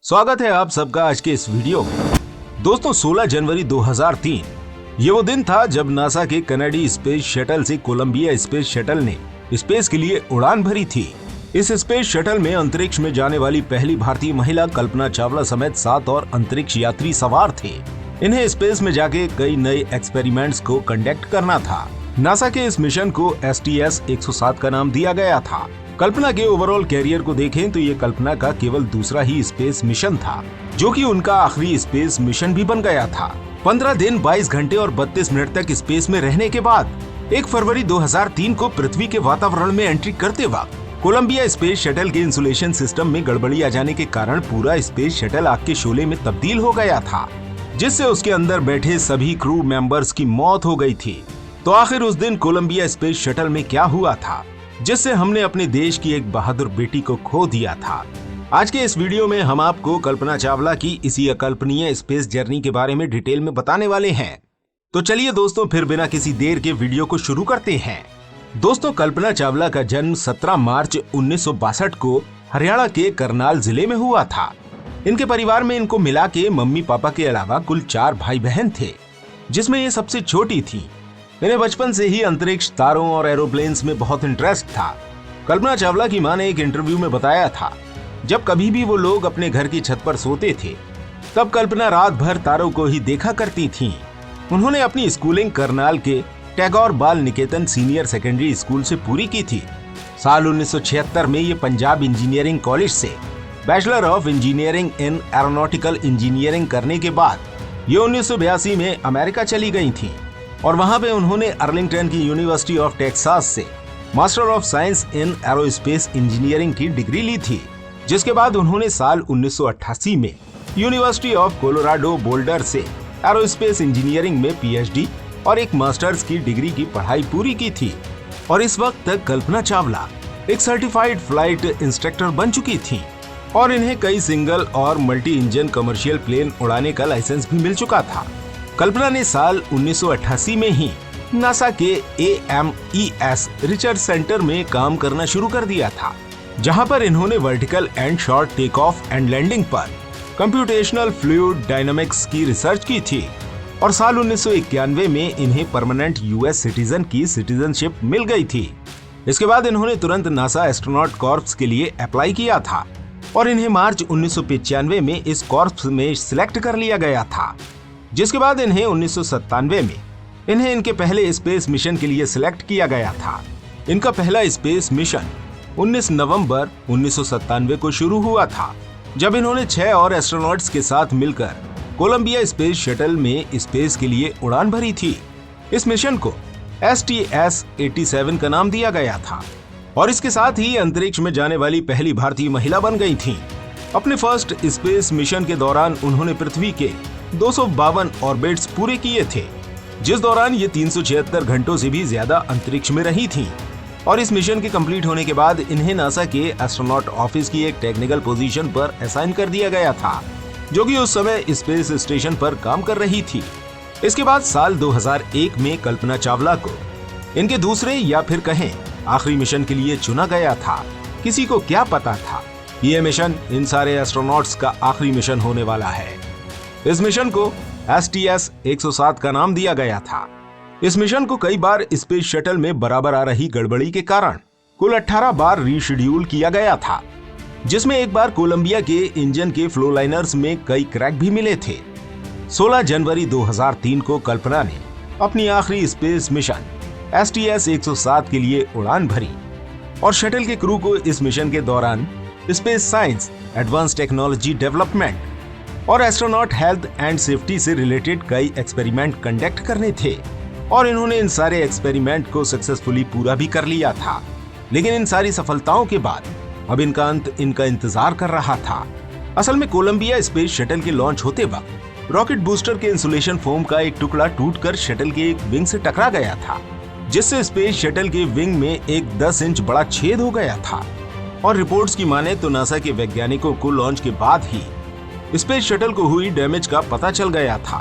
स्वागत है आप सबका आज के इस वीडियो में। दोस्तों 16 जनवरी 2003 ये वो दिन था जब नासा के कनाडी स्पेस शटल से कोलंबिया स्पेस शटल ने स्पेस के लिए उड़ान भरी थी। इस स्पेस शटल में अंतरिक्ष में जाने वाली पहली भारतीय महिला कल्पना चावला समेत 7 और अंतरिक्ष यात्री सवार थे। इन्हें स्पेस में जाके कई नए एक्सपेरिमेंट्स को कंडक्ट करना था। नासा के इस मिशन को STS-107 का नाम दिया गया था। कल्पना के ओवरऑल कैरियर को देखें तो ये कल्पना का केवल दूसरा ही स्पेस मिशन था, जो कि उनका आखिरी स्पेस मिशन भी बन गया था। 15 दिन 22 घंटे और 32 मिनट तक स्पेस में रहने के बाद 1 फरवरी 2003 को पृथ्वी के वातावरण में एंट्री करते वक्त कोलंबिया स्पेस शटल के इंसुलेशन सिस्टम में गड़बड़ी आ जाने के कारण पूरा स्पेस शटल आग के शोले में तब्दील हो गया था, जिससे उसके अंदर बैठे सभी क्रू मेंबर्स की मौत हो गई थी। तो आखिर उस दिन कोलंबिया स्पेस शटल में क्या हुआ था जिससे हमने अपने देश की एक बहादुर बेटी को खो दिया था। आज के इस वीडियो में हम आपको कल्पना चावला की इसी अकल्पनीय स्पेस जर्नी के बारे में डिटेल में बताने वाले हैं। तो चलिए दोस्तों फिर बिना किसी देर के वीडियो को शुरू करते हैं। दोस्तों कल्पना चावला का जन्म 17 मार्च 1962 को हरियाणा के करनाल जिले में हुआ था। इनके परिवार में इनको मिला के मम्मी पापा के अलावा कुल 4 भाई बहन थे, जिसमें ये सबसे छोटी थी। इन्हें बचपन से ही अंतरिक्ष, तारों और एरोप्लेन्स में बहुत इंटरेस्ट था। कल्पना चावला की मां ने एक इंटरव्यू में बताया था, जब कभी भी वो लोग अपने घर की छत पर सोते थे तब कल्पना रात भर तारों को ही देखा करती थीं। उन्होंने अपनी स्कूलिंग करनाल के टैगोर बाल निकेतन सीनियर सेकेंडरी स्कूल से पूरी की थी। साल 1976 में ये पंजाब इंजीनियरिंग कॉलेज से bachelor of engineering in aeronautical engineering करने के बाद ये 1982 में अमेरिका चली गई थी और वहां पे उन्होंने अर्लिंगटन की यूनिवर्सिटी ऑफ टेक्सास से master of science in aerospace engineering की डिग्री ली थी, जिसके बाद उन्होंने साल 1988 में यूनिवर्सिटी ऑफ कोलोराडो बोल्डर से एरोस्पेस इंजीनियरिंग में PhD और एक मास्टर्स की डिग्री की पढ़ाई पूरी की थी। और इस वक्त तक कल्पना चावला एक सर्टिफाइड फ्लाइट इंस्ट्रक्टर बन चुकी थी और इन्हें कई सिंगल और मल्टी इंजन कमर्शियल प्लेन उड़ाने का लाइसेंस भी मिल चुका था। कल्पना ने साल 1988 में ही नासा के AMES रिसर्च सेंटर में काम करना शुरू कर दिया था, जहां पर इन्होंने vertical and short take off and landing पर कंप्यूटेशनल फ्लूइड डायनामिक्स की रिसर्च की थी। और साल 1991 में इन्हें परमानेंट US सिटीजन की सिटीजनशिप मिल गई थी। इसके बाद इन्होंने तुरंत नासा एस्ट्रोनॉट कॉर्प्स के लिए अप्लाई किया था और इन्हें मार्च 1995 में इस कॉर्प्स में सिलेक्ट कर लिया गया था, जिसके बाद इन्हें 1997 में इनके पहले स्पेस मिशन के लिए सिलेक्ट किया गया था। इनका पहला स्पेस मिशन 19 नवंबर 1997 को शुरू हुआ था, जब इन्होंने 6 और एस्ट्रोनॉट्स के साथ मिलकर कोलंबिया स्पेस शटल में स्पेस के लिए उड़ान भरी थी। इस मिशन को STS-87 का नाम दिया गया था और इसके साथ ही अंतरिक्ष में जाने वाली पहली भारतीय महिला बन गई थी। अपने फर्स्ट स्पेस मिशन के दौरान उन्होंने पृथ्वी के 252 ऑर्बिट्स पूरे किए थे, जिस दौरान ये 376 घंटों से भी ज्यादा अंतरिक्ष में रही थीं। और इस मिशन के कंप्लीट होने के बाद इन्हें नासा के एस्ट्रोनॉट ऑफिस की एक टेक्निकल पोजीशन पर असाइन कर दिया गया था, जो कि उस समय स्पेस स्टेशन पर काम कर रही थी। इसके बाद साल 2001 में कल्पना चावला को इनके दूसरे या फिर कहें आखिरी मिशन के लिए चुना गया था। किसी को क्या पता था ये मिशन इन सारे एस्ट्रोनॉट्स का आखिरी मिशन होने वाला है। इस मिशन को STS-107 का नाम दिया गया था। इस मिशन को कई बार स्पेस शटल में बराबर आ रही गड़बड़ी के कारण कुल 18 बार रीशेड्यूल किया गया था, जिसमें एक बार कोलंबिया के इंजन के फ्लो लाइनर्स में कई क्रैक भी मिले थे। 16 जनवरी 2003 को कल्पना ने अपनी आखिरी स्पेस मिशन STS-107 के लिए उड़ान भरी और शटल के क्रू को इस मिशन के दौरान space science, advance technology development और एस्ट्रोनॉट हेल्थ एंड सेफ्टी से रिलेटेड कई एक्सपेरिमेंट कंडक्ट करने थे और इन्होंने इन सारे एक्सपेरिमेंट को सक्सेसफुली पूरा भी कर लिया था। लेकिन इन सारी सफलताओं के बाद अब इनका अंत इनका इंतजार कर रहा था। असल में कोलंबिया स्पेस शटल के लॉन्च होते वक्त रॉकेट बूस्टर के इंसुलेशन फोम का एक टुकड़ा टूटकर शटल के एक विंग से टकरा गया था, जिससे स्पेस शटल के विंग में एक 10 इंच बड़ा छेद हो गया था। और रिपोर्ट्स की माने तो नासा के वैज्ञानिकों को लॉन्च के बाद ही स्पेस शटल को हुई डैमेज का पता चल गया था,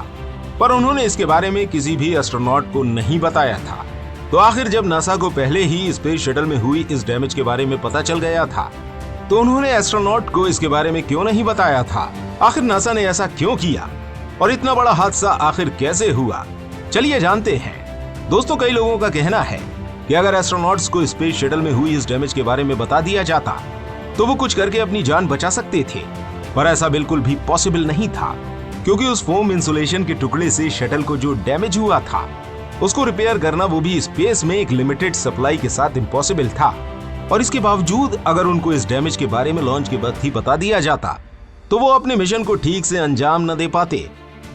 पर उन्होंने इसके बारे में किसी भी एस्ट्रोनॉट को नहीं बताया था। तो आखिर जब नासा को पहले ही स्पेस शटल में हुई इस डैमेज के बारे में पता चल गया था, तो उन्होंने एस्ट्रोनॉट को इसके बारे में क्यों नहीं बताया था? आखिर नासा ने ऐसा क्यों किया और इतना बड़ा हादसा आखिर कैसे हुआ? चलिए जानते हैं। दोस्तों, कई लोगों का कहना है कि अगर एस्ट्रोनॉट्स को स्पेस शटल में हुई इस डैमेज के बारे में बता दिया जाता तो वो कुछ करके अपनी जान बचा सकते थे, पर ऐसा बिल्कुल भी पॉसिबल नहीं था, क्योंकि उस फोम इंसुलेशन के टुकड़े से शटल को जो डैमेज हुआ था उसको रिपेयर करना, वो भी स्पेस में एक लिमिटेड सप्लाई के साथ, इम्पॉसिबल था। और इसके बावजूद अगर उनको इस डैमेज के बारे में लॉन्च के वक्त ही बता दिया जाता तो वो अपने मिशन को ठीक से अंजाम न दे पाते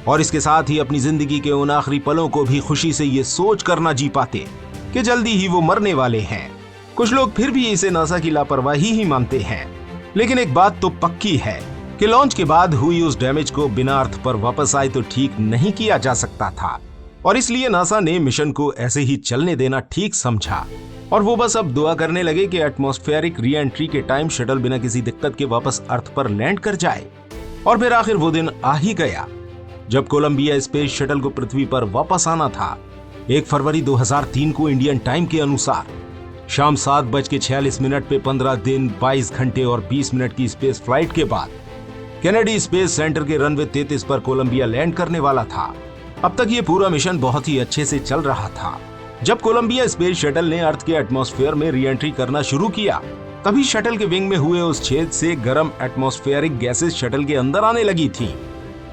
और इसके साथ ही अपनी जिंदगी के उन आखिरी पलों को भी खुशी से ये सोच कर न जी पाते कि जल्दी ही वो मरने वाले हैं। कुछ लोग फिर भी इसे नासा की लापरवाही ही मानते हैं, लेकिन एक बात तो पक्की है कि लॉन्च के बाद हुई उस डैमेज को बिना अर्थ पर वापस आए तो ठीक नहीं किया जा सकता था, और इसलिए नासा ने मिशन को ऐसे ही चलने देना ठीक समझा और वो बस अब दुआ करने लगे कि एटमॉस्फेरिक री एंट्री के टाइम शटल बिना किसी दिक्कत के वापस अर्थ पर लैंड कर जाए। और फिर आखिर वो दिन आ ही गया जब कोलंबिया स्पेस शटल को पृथ्वी पर वापस आना था। 1 फरवरी 2003 को इंडियन टाइम के अनुसार शाम 7:46 पे 15 दिन 22 घंटे और 20 मिनट की स्पेस फ्लाइट के बाद कैनेडी स्पेस सेंटर के रनवे 33 पर कोलंबिया लैंड करने वाला था। अब तक ये पूरा मिशन बहुत ही अच्छे से चल रहा था। जब कोलंबिया स्पेस शटल ने अर्थ के एटमॉस्फेयर में री एंट्री करना शुरू किया, तभी शटल के विंग में हुए उस छेद से गर्म एटमॉस्फेरिक गैसेस शटल के अंदर आने लगी थी,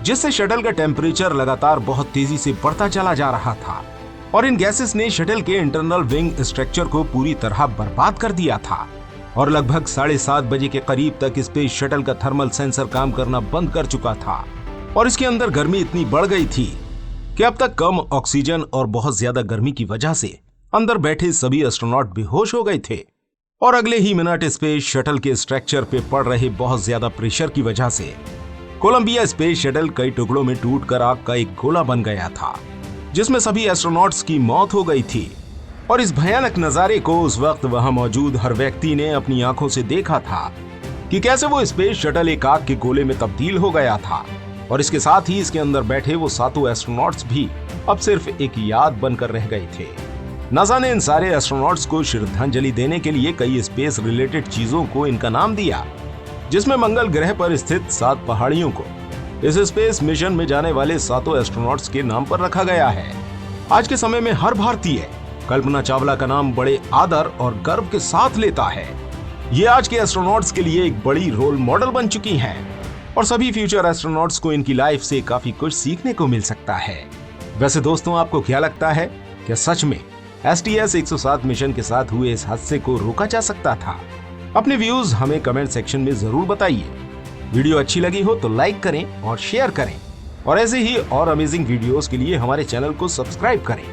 जिससे शटल का टेम्परेचर लगातार बहुत तेजी से बढ़ता चला जा रहा था और इन गैसेस ने शटल के इंटरनल विंग स्ट्रक्चर को पूरी तरह बर्बाद कर दिया था और लगभग 7:30 बजे के करीब तक स्पेस शटल का थर्मल सेंसर काम करना बंद कर चुका था और इसके अंदर गर्मी इतनी बढ़ गई थी कि अब तक कम ऑक्सीजन और बहुत ज्यादा गर्मी की वजह से अंदर बैठे सभी एस्ट्रोनॉट बेहोश हो गए थे और अगले ही मिनट स्पेस शटल के स्ट्रक्चर पे पड़ रहे बहुत ज्यादा प्रेशर की वजह से कोलंबिया स्पेस शटल कई टुकड़ों में टूटकर आग का एक गोला बन गया था, जिसमें सभी एस्ट्रोनॉट्स की मौत हो गई थी। और इस भयानक नजारे को उस वक्त वहां मौजूद हर व्यक्ति ने अपनी आंखों से देखा था कि कैसे वो स्पेस शटल एक आग के गोले में तब्दील हो गया था और इसके साथ ही इसके अंदर बैठे वो 7 एस्ट्रोनॉट्स भी अब सिर्फ एक याद बनकर रह गए थे। नासा ने इन सारे एस्ट्रोनॉट्स को श्रद्धांजलि देने के लिए कई स्पेस रिलेटेड चीजों को इनका नाम दिया, जिसमें मंगल ग्रह पर स्थित 7 पहाड़ियों को इस स्पेस मिशन में जाने वाले 7 एस्ट्रोनॉट्स के नाम पर रखा गया है। आज के समय में हर भारतीय कल्पना चावला का नाम बड़े आदर और गर्व के साथ लेता है। ये आज के एस्ट्रोनॉट्स के लिए एक बड़ी रोल मॉडल बन चुकी हैं और सभी फ्यूचर एस्ट्रोनॉट्स को इनकी लाइफ से काफी कुछ सीखने को मिल सकता है। वैसे दोस्तों, आपको क्या लगता है कि सच में STS-107 मिशन के साथ हुए इस हादसे को रोका जा सकता था? अपने व्यूज हमें कमेंट सेक्शन में जरूर बताइए। वीडियो अच्छी लगी हो तो लाइक करें और शेयर करें और ऐसे ही और अमेजिंग वीडियोस के लिए हमारे चैनल को सब्सक्राइब करें।